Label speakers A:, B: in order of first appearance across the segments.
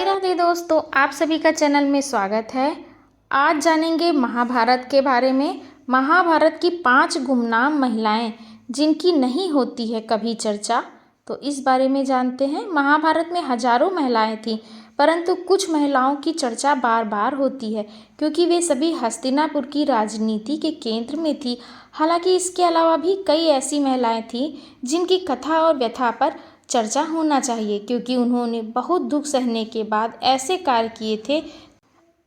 A: राधे राधे दोस्तों, आप सभी का चैनल में स्वागत है। आज जानेंगे महाभारत के बारे में। महाभारत की 5 गुमनाम महिलाएं जिनकी नहीं होती है कभी चर्चा, तो इस बारे में जानते हैं। महाभारत में हजारों महिलाएं थीं, परंतु कुछ महिलाओं की चर्चा बार बार होती है क्योंकि वे सभी हस्तिनापुर की राजनीति के केंद्र में थी। हालांकि इसके अलावा भी कई ऐसी महिलाएं थीं जिनकी कथा और व्यथा पर चर्चा होना चाहिए क्योंकि उन्होंने बहुत दुख सहने के बाद ऐसे कार्य किए थे।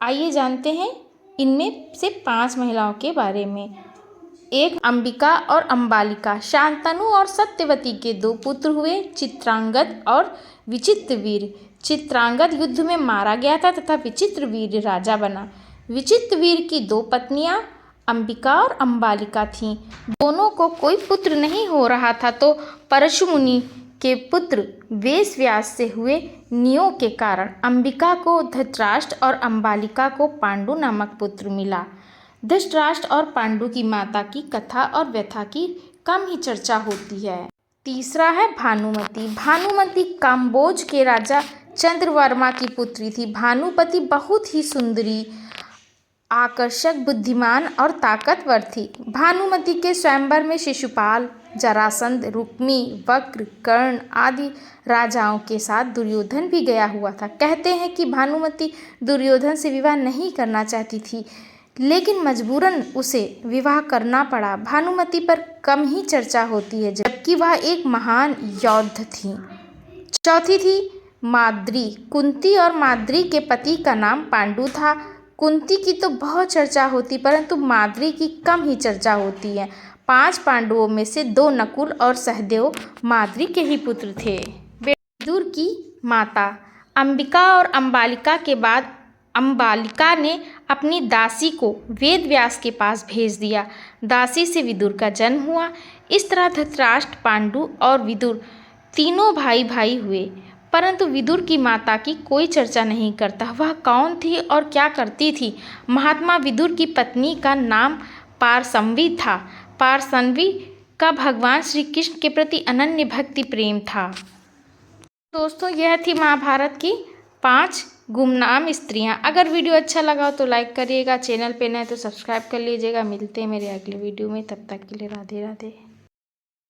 A: आइए जानते हैं इनमें से 5 महिलाओं के बारे में। 1. अंबिका और अंबालिका। शांतनु और सत्यवती के 2 पुत्र हुए, चित्रांगद और विचित्रवीर। चित्रांगद युद्ध में मारा गया था तथा विचित्रवीर राजा बना। विचित्रवीर की 2 पत्नियां अंबिका और अंबालिका थीं। दोनों को कोई पुत्र नहीं हो रहा था तो परशु मुनि के पुत्र वेदव्यास से हुए नियोग के कारण अंबिका को धृतराष्ट्र और अंबालिका को पांडु नामक पुत्र मिला। धृतराष्ट्र और पांडु की माता की कथा और व्यथा की कम ही चर्चा होती है। तीसरा है भानुमति। भानुमति काम्बोज के राजा चंद्रवर्मा की पुत्री थी। भानुपति बहुत ही सुंदरी, आकर्षक, बुद्धिमान और ताकतवर थी। भानुमति के स्वयंवर में शिशुपाल, जरासंध, रुक्मी, वक्र, कर्ण आदि राजाओं के साथ दुर्योधन भी गया हुआ था। कहते हैं कि भानुमति दुर्योधन से विवाह नहीं करना चाहती थी, लेकिन मजबूरन उसे विवाह करना पड़ा। भानुमति पर कम ही चर्चा होती है, जबकि वह एक महान योद्धा थी। चौथी थी माद्री। कुंती और माद्री के पति का नाम पांडु था। कुंती की तो बहुत चर्चा होती, परंतु माद्री की कम ही चर्चा होती है। 5 पांडवों में से 2 नकुल और सहदेव माद्री के ही पुत्र थे। विदुर की माता। अंबिका और अंबालिका के बाद अंबालिका ने अपनी दासी को वेदव्यास के पास भेज दिया। दासी से विदुर का जन्म हुआ। इस तरह धृतराष्ट्र, पांडु और विदुर तीनों भाई भाई हुए, परंतु विदुर की माता की कोई चर्चा नहीं करता। वह कौन थी और क्या करती थी? महात्मा विदुर की पत्नी का नाम पारसंवी था। पारसंवी का भगवान श्री कृष्ण के प्रति अनन्य भक्ति प्रेम था। दोस्तों, यह थी महाभारत की 5 गुमनाम स्त्रियां। अगर वीडियो अच्छा लगा हो तो लाइक करिएगा, चैनल पे नए तो सब्सक्राइब कर लीजिएगा। मिलते हैं मेरे अगले वीडियो में, तब तक के लिए राधे राधे।